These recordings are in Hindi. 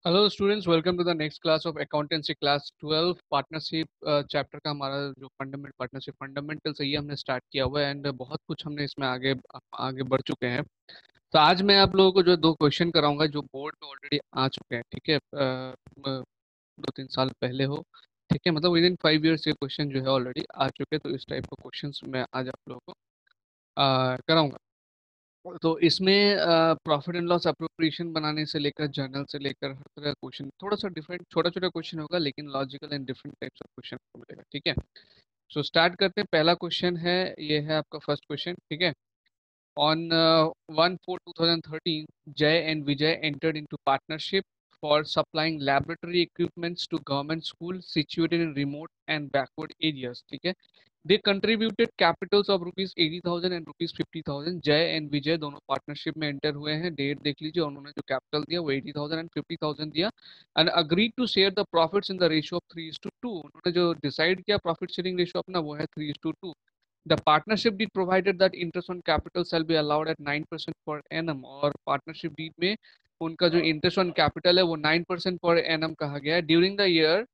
Hello students, welcome to the next class of accountancy class 12 partnership chapter का हमारा जो पार्टनरशिप फंडामेंटल्स है ये हमने स्टार्ट किया हुआ है एंड बहुत कुछ हमने इसमें आगे आगे बढ़ चुके हैं। तो आज मैं आप लोगों को जो दो क्वेश्चन कराऊंगा जो बोर्ड में ऑलरेडी आ चुके हैं, ठीक है। 2-3 साल पहले हो, ठीक है, मतलब विद इन 5 ईयर्स ये क्वेश्चन जो है ऑलरेडी आ चुके हैं। तो इस टाइप के क्वेश्चंस मैं आज आप लोगों को कराऊंगा। तो इसमें प्रॉफिट एंड लॉस अप्रोप्रिएशन बनाने से लेकर जर्नल से लेकर हर तरह का क्वेश्चन, थोड़ा सा डिफरेंट छोटा छोटा क्वेश्चन होगा लेकिन logical and different types of question आपको मिलेगा, ठीक है। सो स्टार्ट करते हैं। पहला क्वेश्चन है, ये है आपका फर्स्ट क्वेश्चन, ठीक है। ऑन 1/4/2013 जय and Vijay entered into partnership for supplying laboratory equipments to government schools situated in remote and backward areas, ठीक है। They contributed capitals of rupees 80,000 and rupees 50,000। Jai and विजय दोनों पार्टनरशिप में एंटर हुए हैं। डेट देख लीजिए, उन्होंने जो कैपिटल दिया वो 80,000 एंड 50,000 दिया and agreed to share the profits in the ratio of 3:2। उन्होंने जो डिसाइड किया प्रॉफिट शेयरिंग रेशियो अपना वो है 3:2। The partnership deed provided that interest on capital shall be allowed at 9% per annum। और पार्टनरशिप डीड में उनका जो इंटरेस्ट ऑन कैपिटल है वो 9% पर एनम कहा गया है। During the year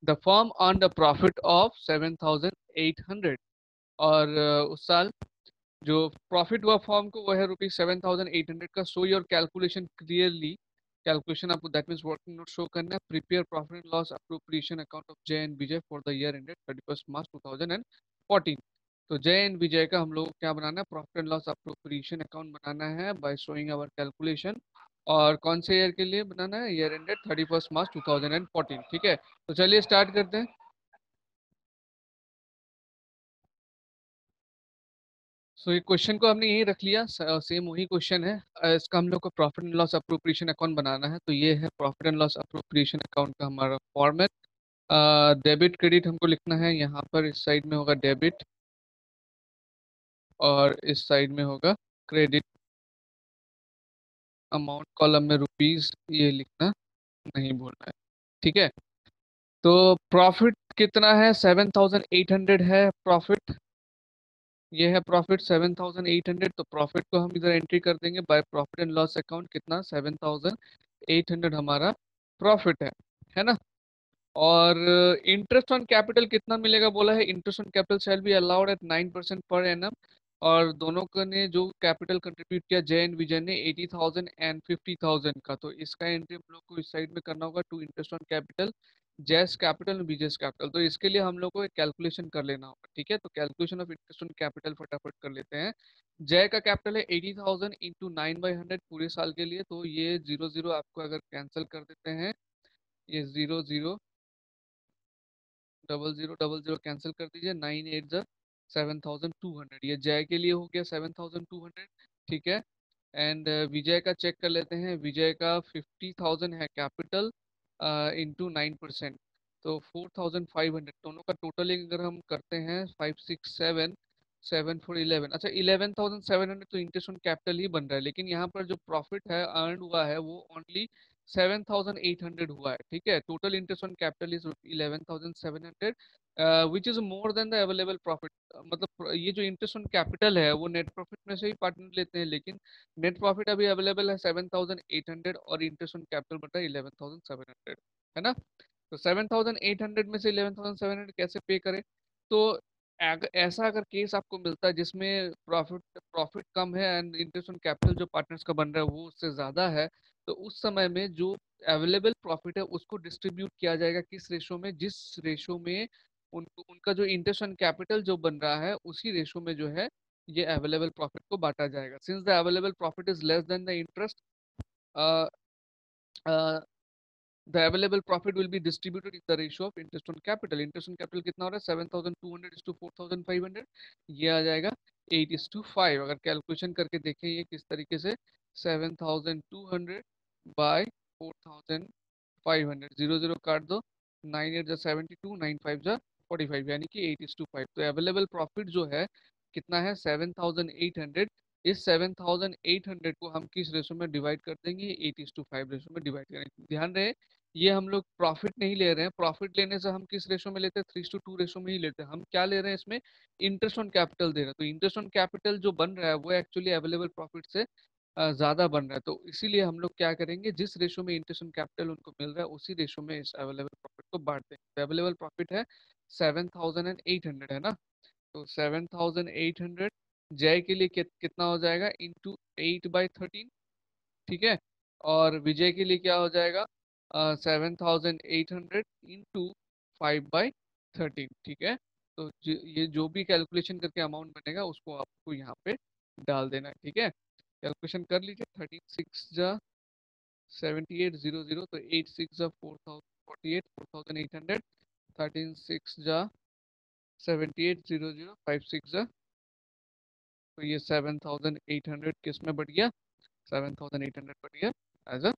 the firm earn the profit of 7,800। और उस साल जो प्रॉफिट हुआ फर्म को वो है रुपीज 7,800 का। So your calculation clearly, calculation आपको that means working note show करना है। Prepare profit and loss appropriation account of Jai and Vijay for the year ended 31 March 2014। तो जय एंड विजय का हम लोग को क्या बनाना है, profit and loss appropriation account बनाना है बाय शोइंग आवर कैलकुलेशन। और कौन से ईयर के लिए बनाना है, ईयर एंडेड 31 मार्च 2014, ठीक है। तो चलिए स्टार्ट करते हैं। सो ये क्वेश्चन को हमने यही रख लिया, सेम वही क्वेश्चन है। इसका हम लोग को profit and loss appropriation account बनाना है। तो ये है profit and loss appropriation account का हमारा फॉर्मेट। डेबिट क्रेडिट हमको लिखना है, यहाँ पर इस साइड में होगा डेबिट और इस साइड में होगा क्रेडिट। अमाउंट कॉलम में रुपीस ये लिखना नहीं भूलना है, ठीक है। तो प्रॉफिट कितना है, 7,800 है प्रॉफिट। ये है प्रॉफिट 7,800। तो प्रॉफिट को हम इधर एंट्री कर देंगे by profit and loss account. कितना, 7,800 हमारा प्रॉफिट है ना। और इंटरेस्ट ऑन कैपिटल कितना मिलेगा बोला है, interest on capital shall be allowed at 9% per annum. और दोनों को ने जो कैपिटल कंट्रीब्यूट किया जय एंड विजय ने 80,000 एंड 50,000 का। तो इसका एंट्री हम लोग को इस साइड में करना होगा टू इंटरेस्ट ऑन कैपिटल जैस कैपिटल और विजयस कैपिटल। तो इसके लिए हम लोग को एक कैलकुलेशन कर लेना होगा, ठीक है। तो calculation of interest on capital फटाफट कर लेते हैं। जय का कैपिटल है 80,000 इंटू 9/100 पूरे साल के लिए। तो ये 0 0 आपको अगर कैंसिल कर देते हैं, ये 0 0 00 कैंसिल कर दीजिए। 9 8 7,200 ये जय के लिए हो गया 7,200, ठीक है। एंड विजय का चेक कर लेते हैं। विजय का 50,000 है कैपिटल इंटू 9%। तो 4,500 दोनों का टोटलिंग अगर हम करते हैं 5 6 7 7 4 11, अच्छा 11,700 तो इंटरेस्ट ऑन कैपिटल ही बन रहा है। लेकिन यहाँ पर जो प्रॉफिट है अर्न हुआ है वो ओनली 7,800 हुआ है, ठीक है। Total interest on capital is 11,700 which is more than the available profit. मतलब ये जो इंटरेस्ट ऑन कैपिटल है वो नेट प्रॉफिट में से ही पार्टनर लेते हैं, लेकिन नेट प्रॉफिट अभी अवेलेबल है 7,800 और इंटरेस्ट ऑन कैपिटल बन रहा है 11,700, है ना। तो 7,800 में से 11,700 कैसे पे करें। तो ऐसा अगर केस आपको मिलता है जिसमें प्रॉफिट प्रॉफिट कम है एंड इंटरेस्ट ऑन कैपिटल जो पार्टनर्स का बन रहा है वो उससे ज़्यादा है, तो उस समय में जो अवेलेबल प्रॉफिट है उसको डिस्ट्रीब्यूट किया जाएगा किस रेशो में, जिस रेशो में उनका जो इंटरेस्ट ऑन कैपिटल जो बन रहा है उसी रेशो में जो है ये अवेलेबल प्रॉफिट को बांटा जाएगा। Since the available profit is less than the interest, the available profit will be distributed in the ratio of interest on capital. Interest on capital कितना हो रहा है, 7,200 to 4,500, ये आ जाएगा 8:5। अगर कैलकुलेशन करके देखें ये किस तरीके से, 7,200 बाय 4,500, 0 0 काट दो, 9 8 जा 72, 9 5 जा 45, यानी कि 8:5। तो अवेलेबल प्रॉफिट जो है कितना है 7,800। इस 7,800 को हम किस रेशो में डिवाइड कर देंगे, 8:5 रेशो में डिवाइड करेंगे। ध्यान रहे ये हम लोग प्रॉफिट नहीं ले रहे हैं। प्रॉफिट लेने से हम किस रेशो में लेते हैं, 3:2 रेशो में ही लेते हैं। हम क्या ले रहे हैं इसमें, इंटरेस्ट ऑन कैपिटल दे रहे हैं। तो इंटरेस्ट ऑन कैपिटल जो बन रहा है वो एक्चुअली अवेलेबल प्रॉफिट से ज़्यादा बन रहा है, तो इसीलिए हम लोग क्या करेंगे, जिस रेशो में इंटरेस्ट ऑन कैपिटल उनको मिल रहा है उसी रेशो में इस अवेलेबल प्रॉफिट को बांट देंगे। अवेलेबल प्रॉफिट है 7,800 है ना, तो 7,800 जय के लिए कितना हो जाएगा, इंटू 8/13, ठीक है। और विजय के लिए क्या हो जाएगा, 7,800 इंटू 5/13, ठीक है। तो ये जो भी कैलकुलेशन करके अमाउंट बनेगा उसको आपको यहाँ पे डाल देना है, ठीक है। कैलकुलेशन कर लीजिए, 13 6 जा 7800, तो 8 6 जा 4,048, 13 6 जा 7800, 5 6 जा, तो ये 7,800 किस में बढ़ गया, 7,800 बढ़ गया as a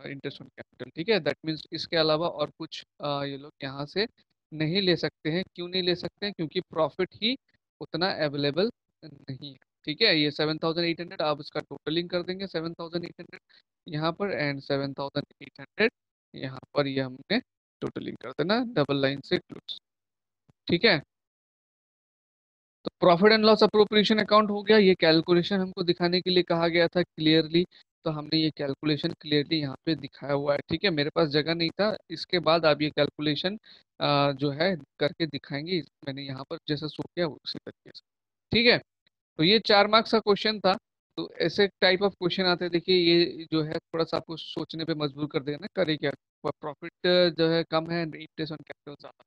interest on capital, ठीक है। दैट मीन्स इसके अलावा और कुछ ये लोग यहाँ से नहीं ले सकते हैं। क्यों नहीं ले सकते हैं, क्योंकि प्रॉफिट ही उतना अवेलेबल नहीं है, ठीक है। ये 7,800 आप इसका टोटलिंग कर देंगे, 7,800 यहाँ पर एंड 7,800 यहाँ पर, ये हमने टोटलिंग कर देना डबल लाइन से क्लोज, ठीक है। तो profit and loss appropriation account हो गया। ये कैलकुलेशन हमको दिखाने के लिए कहा गया था क्लियरली, तो हमने ये कैलकुलेशन क्लियरली यहाँ पे दिखाया हुआ है, ठीक है। मेरे पास जगह नहीं था, इसके बाद आप ये कैलकुलेशन जो है करके दिखाएंगे, मैंने यहाँ पर जैसा शो किया उसी तरीके से, ठीक है। तो ये 4 मार्क्स का क्वेश्चन था। तो ऐसे टाइप ऑफ क्वेश्चन आते हैं, देखिए ये जो है थोड़ा सा आपको सोचने पे मजबूर कर देगा ना, करे क्या, प्रॉफिट जो है कम है, इंटरेस्ट ऑन कैपिटल ज्यादा,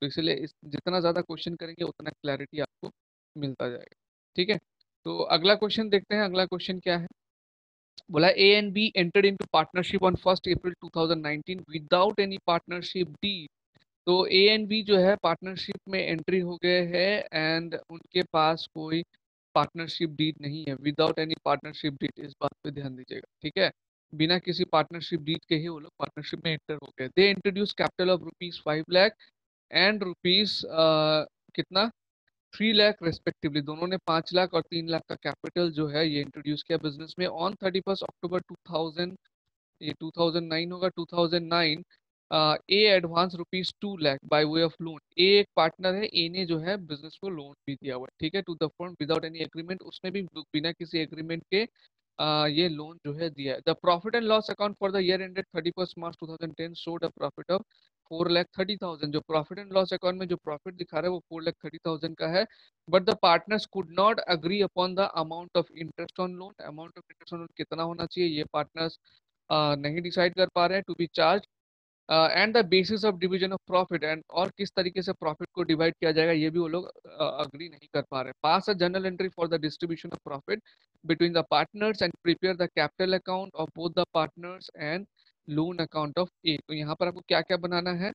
तो इसलिए जितना ज़्यादा क्वेश्चन करेंगे उतना क्लैरिटी आपको मिलता जाएगा, ठीक है। तो अगला क्वेश्चन देखते हैं, अगला क्वेश्चन क्या है। बोला A and be entered into partnership on 1 April 2019 without any partnership D. तो ए एंड बी जो है पार्टनरशिप में एंट्री हो गए हैं एंड उनके पास कोई पार्टनरशिप डीड नहीं है, विदाउट एनी पार्टनरशिप डीड, इस बात पे ध्यान दीजिएगा, ठीक है। बिना किसी पार्टनरशिप डीड के ही वो लोग पार्टनरशिप में एंटर हो गए। They introduce capital of ₹5 lakh and rupees कितना 3 लाख रेस्पेक्टिवली, दोनों ने 5 लाख और 3 लाख का कैपिटल जो है ये इंट्रोड्यूस किया बिजनेस में ऑन 31 अक्टूबर 2000, ये 2009 होगा, 2009। A advance ₹2 lakh by way of loan, A एक पार्टनर है, ए ने जो है बिजनेस को लोन भी दिया हुआ है, ठीक है, to the firm without any agreement, उसने भी बिना किसी एग्रीमेंट के ये लोन जो है दिया है। The profit and loss account for the year ended 31 March 2010 showed a profit of 4,30,000। जो प्रॉफिट एंड लॉस अकाउंट में जो प्रॉफिट दिखा रहा है वो 4,30,000 का है। But the partners could not agree upon the amount of interest on loan, amount of interest on loan कितना होना चाहिए ये पार्टनर्स नहीं डिसाइड कर पा रहे हैं to be charge, and the basis of division of profit, and और किस तरीके से प्रॉफिट को डिवाइड किया जाएगा ये भी वो लोग अग्री नहीं कर पा रहे। Pass a journal entry for the distribution of profit between the partners and prepare the capital account of both the partners and loan account of A. तो यहाँ पर आपको क्या क्या बनाना है,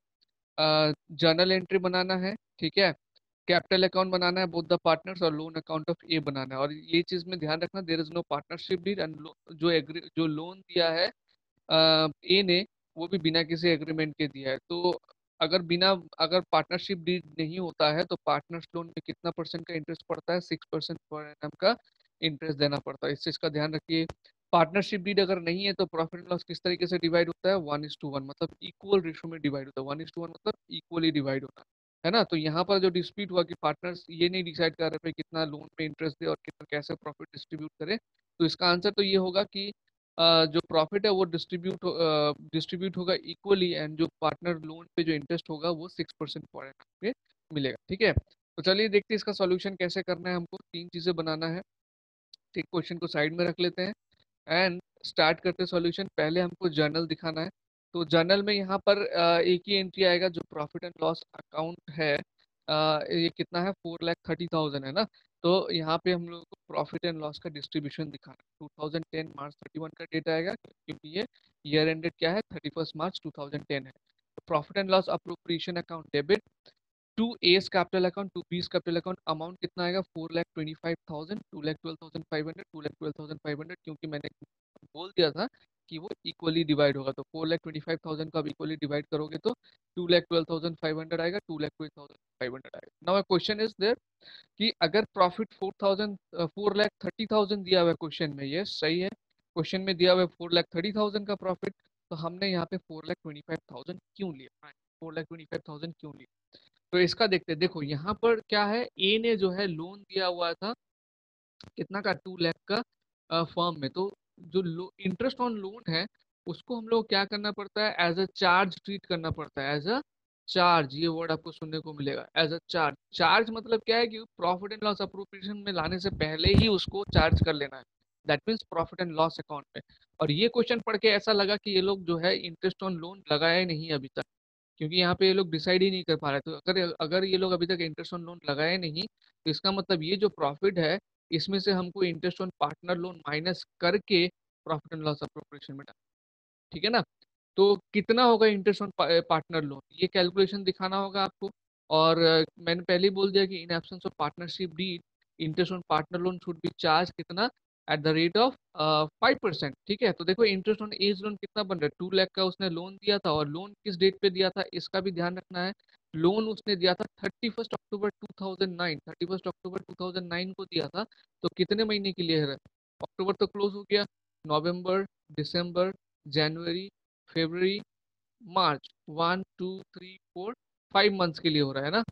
जर्नल एंट्री बनाना है, ठीक है, कैपिटल अकाउंट बनाना है बोथ द पार्टनर्स, और लोन अकाउंट ऑफ ए बनाना है। और ये चीज में ध्यान रखना, there is no partnership deed and जो लोन दिया है ए ने, वो भी बिना किसी एग्रीमेंट के दिया है। तो अगर पार्टनरशिप डीड नहीं होता है तो पार्टनर्स लोन में कितना परसेंट का इंटरेस्ट पड़ता है, 6% पर एनम का इंटरेस्ट देना पड़ता है। इस चीज का ध्यान रखिए। पार्टनरशिप डीड अगर नहीं है तो प्रॉफिट एंड लॉस किस तरीके से डिवाइड होता है, 1:1, मतलब इक्वल रेशो में डिवाइड होता है। 1:1 मतलब इक्वली डिवाइड होना है ना। तो यहाँ पर जो डिस्प्यूट हुआ कि पार्टनर्स ये नहीं डिसाइड कर रहे थे कितना लोन पे इंटरेस्ट दे और कितना कैसे प्रॉफिट डिस्ट्रीब्यूट करे, तो इसका आंसर तो ये होगा कि जो प्रॉफिट है वो डिस्ट्रीब्यूट होगा इक्वली, एंड जो पार्टनर लोन पे जो इंटरेस्ट होगा वो 6% पर एनम पे मिलेगा, ठीक है। तो चलिए देखते हैं इसका सॉल्यूशन कैसे करना है। हमको 3 चीजें बनाना है, ठीक, क्वेश्चन को साइड में रख लेते हैं एंड स्टार्ट करते सॉल्यूशन। पहले हमको जर्नल दिखाना है। तो जर्नल में यहाँ पर एक ही एंट्री आएगा जो प्रॉफिट एंड लॉस अकाउंट है, ये कितना है, 4,30,000 है ना। तो यहाँ पे हम लोग को प्रॉफिट एंड लॉस का डिस्ट्रीब्यूशन दिखाना है। 2010 मार्च 31 का डेट आएगा, क्योंकि ये ईयर एंडेड क्या है, 31 मार्च 2010 है। तो profit and loss appropriation account debit to A's capital account, to B's capital account, amount कितना आएगा, 4,25,000, 2,12,500, 2,12,500, क्योंकि मैंने बोल दिया था कि वो इक्वली डिवाइड होगा। तो 4,25,000 को आप इक्वली डिवाइड करोगे तो 2,12,500 आएगा, 2,20,500 आएगा। नाउ क्वेश्चन इज देयर कि अगर प्रॉफिट 4,30,000 दिया हुआ है क्वेश्चन में, ये सही है, क्वेश्चन में दिया हुआ है 4,30,000 का प्रॉफिट, तो हमने यहाँ पे 4,25,000 क्यों लिया, 4,25,000 क्यों लिया। तो इसका देखते हैं। देखो यहाँ पर क्या है, ए ने जो है लोन दिया हुआ था कितना का, 2 लाख का, फर्म में। तो जो इंटरेस्ट ऑन लोन है उसको हम लोग क्या करना पड़ता है, एज अ चार्ज ट्रीट करना पड़ता है, एज अ चार्ज। ये वर्ड आपको सुनने को मिलेगा, एज अ चार्ज। चार्ज मतलब क्या है कि प्रॉफिट एंड लॉस अप्रोप्रिएशन में लाने से पहले ही उसको चार्ज कर लेना है, that means profit and loss account में। और ये क्वेश्चन पढ़ के ऐसा लगा कि ये लोग जो है इंटरेस्ट ऑन लोन लगाया ही नहीं अभी तक, क्योंकि यहाँ पे ये लोग डिसाइड ही नहीं कर पा रहे। तो अगर अगर ये लोग अभी तक इंटरेस्ट ऑन लोन लगाए नहीं, तो इसका मतलब ये जो प्रॉफिट है इसमें से हमको interest on partner loan minus करके प्रॉफिट एंड लॉस अप्रोप्रिएशन में डालना, ठीक है ना। तो कितना होगा इंटरेस्ट ऑन पार्टनर लोन, ये कैलकुलेशन दिखाना होगा आपको। और मैंने पहले ही बोल दिया कि in absence of partnership deed interest on partner loan should be charge कितना, एट द रेट ऑफ 5%। ठीक है, तो देखो इंटरेस्ट ऑन एज लोन कितना बन रहा है, 2 लाख का उसने लोन दिया था, और लोन किस डेट पे दिया था इसका भी ध्यान रखना है। लोन उसने दिया था 31 अक्टूबर 2009, 31 अक्टूबर 2009 को दिया था। तो कितने महीने के लिए है, अक्टूबर तो क्लोज हो गया, नवंबर, दिसंबर, जनवरी, फरवरी, मार्च, 1 2 3 4 5 मंथ्स के लिए हो रहा है ना।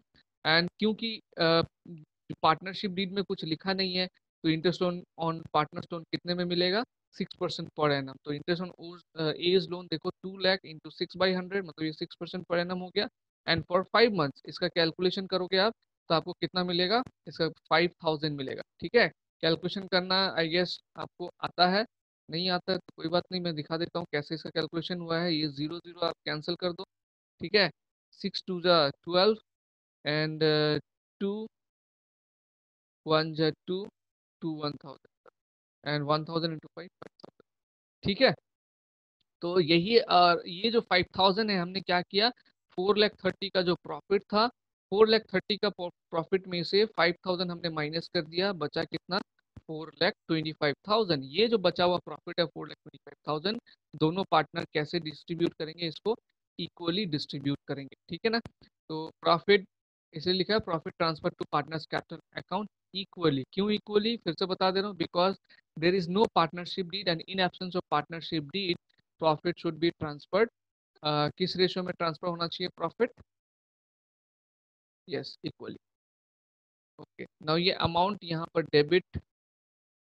एंड क्योंकि पार्टनरशिप डीड में कुछ लिखा नहीं है, तो interest on on partners loan कितने में मिलेगा, 6% पर एनम। तो इंटरेस्ट ऑन एज लोन देखो, 2 लाख इंटू 6/100, मतलब ये 6% पर एनम हो गया। एंड फॉर 5 मंथ्स इसका कैलकुलेशन करोगे आप, तो आपको कितना मिलेगा, इसका 5,000 मिलेगा। ठीक है, कैलकुलेशन करना आई गेस आपको आता है। नहीं आता है तो कोई बात नहीं, मैं दिखा देता हूँ कैसे इसका कैलकुलेशन हुआ है। ये जीरो जीरो आप कैंसिल कर दो, ठीक है। 6 2 जा 12, एंड 2 1 जा 2, 2 1000, एंड 1000 इंटू 5, 5000। ठीक है, तो यही ये जो 5000 है, हमने क्या किया, 4,30,000 का जो प्रॉफिट था, 4,30,000 का प्रॉफिट में से 5000 हमने माइनस कर दिया, बचा कितना, 4,25,000। ये जो बचा हुआ प्रॉफिट है 4,25,000, दोनों पार्टनर कैसे डिस्ट्रीब्यूट करेंगे इसको, इक्वली डिस्ट्रीब्यूट करेंगे, ठीक है ना। तो प्रॉफिट इसे लिखा है, profit transfer to partners capital account equally. क्यों इक्वली, फिर से बता दे रहा हूँ, because there is no partnership deed, and in absence of partnership deed profit should be transferred. किस रेशियो में ट्रांसफर होना चाहिए profit, yes equally. Okay, now ये अमाउंट यहाँ पर डेबिट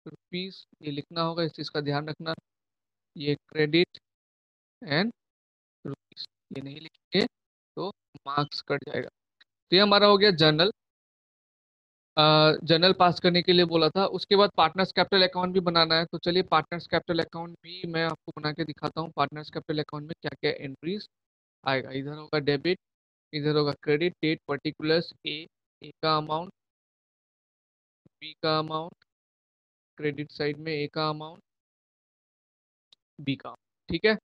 रुपीस ये लिखना होगा, इस चीज का ध्यान रखना। ये क्रेडिट एंड रुपीस, ये नहीं लिखेंगे तो मार्क्स कट जाएगा। तो ये हमारा हो गया जर्नल। जर्नल पास करने के लिए बोला था, उसके बाद पार्टनर्स कैपिटल अकाउंट भी बनाना है। तो चलिए पार्टनर्स कैपिटल अकाउंट भी मैं आपको बना के दिखाता हूँ। पार्टनर्स कैपिटल अकाउंट में क्या क्या एंट्रीज आएगा, इधर होगा डेबिट, इधर होगा क्रेडिट, डेट, पर्टिकुलर्स, ए का अमाउंट, बी का अमाउंट, क्रेडिट साइड में ए का अमाउंट, बी का amount, ठीक है।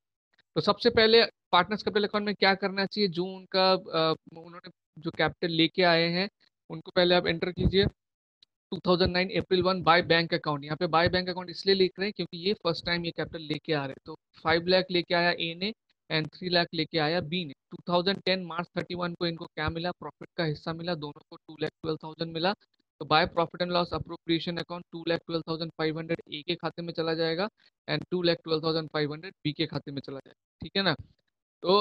तो सबसे पहले पार्टनर्स कैपिटल अकाउंट में क्या करना चाहिए, जो उनका उन्होंने जो कैपिटल लेके आए हैं उनको पहले आप एंटर कीजिए। 2009 अप्रैल 1 बाय बैंक अकाउंट, यहाँ पे बाय बैंक अकाउंट इसलिए लिख रहे हैं क्योंकि ये फर्स्ट टाइम ये कैपिटल लेके आ रहे हैं। तो 5 लाख लेके आया ए ने, एंड 3 लाख लेके आया बी ने। 2010 मार्च 31 को इनको क्या मिला, प्रॉफिट का हिस्सा मिला, दोनों को 2,12,000 मिला। तो by profit and loss appropriation account 2,12,500 ए के खाते में चला जाएगा, एंड 2,12,500 बी के खाते में चला जाएगा, ठीक है ना। तो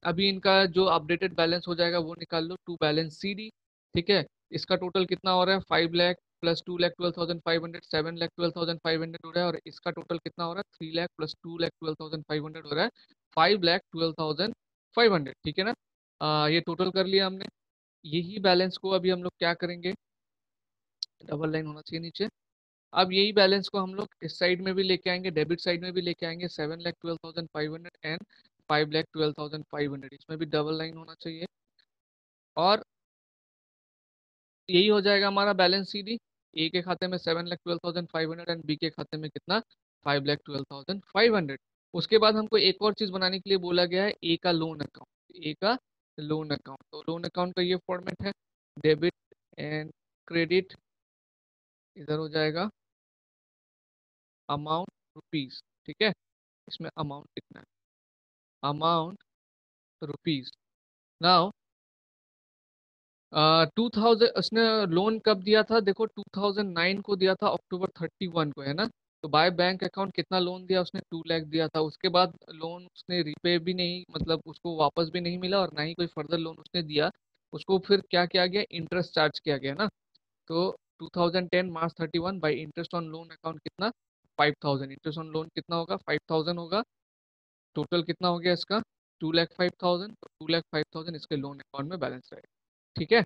अभी इनका जो अपडेटेड बैलेंस हो जाएगा वो निकाल लो, टू बैलेंस सी डी, ठीक है। इसका टोटल कितना हो रहा है, 5 लाख प्लस 2,12,500, 7,12,500 हो रहा है। और इसका टोटल कितना हो रहा है, 3 लाख प्लस 2,12,500 हो रहा है, 5,12,500, ठीक है ना। ये टोटल कर लिया हमने। यही बैलेंस को अभी हम लोग क्या करेंगे, डबल लाइन होना चाहिए नीचे। अब यही बैलेंस को हम लोग इस साइड में भी लेके आएंगे, डेबिट साइड में भी लेके आएंगे, 7,12,500 एंड 5,12,500, इसमें भी डबल लाइन होना चाहिए। और यही हो जाएगा हमारा बैलेंस सीधी, ए के खाते में 7,12,500 एंड बी के खाते में कितना, 5,12,500। उसके बाद हमको एक और चीज बनाने के लिए बोला गया है, ए का लोन अकाउंट, ए का लोन अकाउंट। तो लोन अकाउंट का ये फॉर्मेट है, डेबिट एंड क्रेडिट, इधर हो जाएगा अमाउंट रुपीज, ठीक है। इसमें अमाउंट कितना है, अमाउंट रुपीज। नाउ 2000 उसने लोन कब दिया था, देखो 2009 को दिया था, अक्टूबर 31 को, है ना। तो बाय बैंक अकाउंट कितना लोन दिया उसने, 2 लाख दिया था। उसके बाद लोन उसने रिपे भी नहीं, मतलब उसको वापस भी नहीं मिला, और ना ही कोई फर्दर लोन उसने दिया। उसको फिर क्या किया गया, इंटरेस्ट चार्ज किया गया ना। तो 2010 मार्च 31 by interest on loan account कितना 5000, इंटरेस्ट ऑन लोन कितना होगा 5000 होगा। टोटल कितना हो गया इसका 2,05,000, तो 2,05,000 इसके लोन अकाउंट में बैलेंस रहेगा। ठीक है,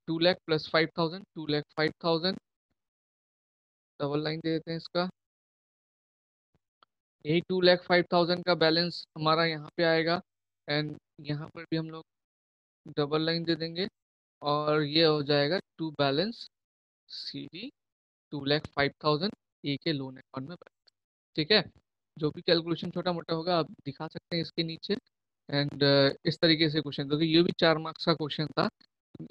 2 लाख प्लस 5,000, 2,05,000, डबल लाइन दे देते हैं इसका। यही 2,05,000 का बैलेंस हमारा यहाँ पे आएगा, एंड यहाँ पर भी हम लोग डबल लाइन दे देंगे, और ये हो जाएगा टू बैलेंस सी डी 2,05,000 ए के लोन अकाउंट में। ठीक है, जो भी कैलकुलेशन छोटा मोटा होगा आप दिखा सकते हैं इसके नीचे। एंड इस तरीके से क्वेश्चन, क्योंकि ये भी 4 मार्क्स का क्वेश्चन था,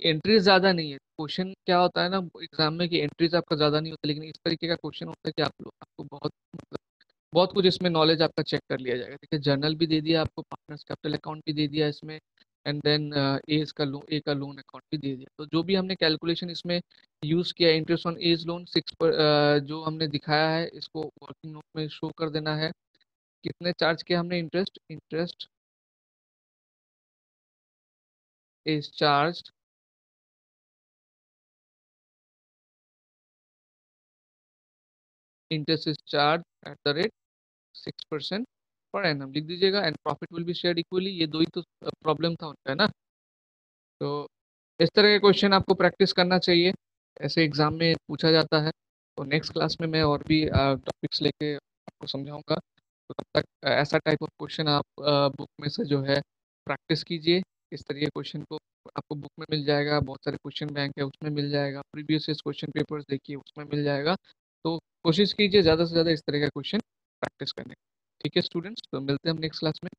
एंट्रीज ज़्यादा नहीं है। क्वेश्चन क्या होता है ना एग्जाम में कि एंट्रीज आपका ज़्यादा नहीं होता, लेकिन इस तरीके का क्वेश्चन होता है कि आप लोग आपको बहुत मतलब बहुत कुछ इसमें नॉलेज आपका चेक कर लिया जाएगा। ठीक है, जर्नल भी दे दिया आपको, पार्टनर्स कैपिटल अकाउंट भी दे दिया इसमें, एंड देन ए का लोन अकाउंट भी दे दिया। तो जो भी हमने कैलकुलेशन इसमें यूज़ किया, इंटरेस्ट ऑन एज लोन 6 पर जो हमने दिखाया है इसको वर्किंग नोट में शो कर देना है। कितने चार्ज किया हमने interest, interest is charge interest is charge at the rate 6% per annum लिख दीजिएगा, and profit will be shared equally. ये दो ही तो प्रॉब्लम था उनका, है ना। तो इस तरह के क्वेश्चन आपको प्रैक्टिस करना चाहिए, ऐसे एग्जाम में पूछा जाता है। तो नेक्स्ट क्लास में मैं और भी टॉपिक्स लेके आपको समझाऊंगा। तो तब तक ऐसा टाइप ऑफ क्वेश्चन आप बुक में से जो है प्रैक्टिस कीजिए। इस तरीके क्वेश्चन को आपको बुक में मिल जाएगा, बहुत सारे क्वेश्चन बैंक है उसमें मिल जाएगा, प्रीवियस क्वेश्चन पेपर्स देखिए उसमें मिल जाएगा। तो कोशिश कीजिए ज़्यादा से ज़्यादा इस तरह का क्वेश्चन प्रैक्टिस करने की। ठीक है स्टूडेंट्स, तो मिलते हैं हम नेक्स्ट क्लास में।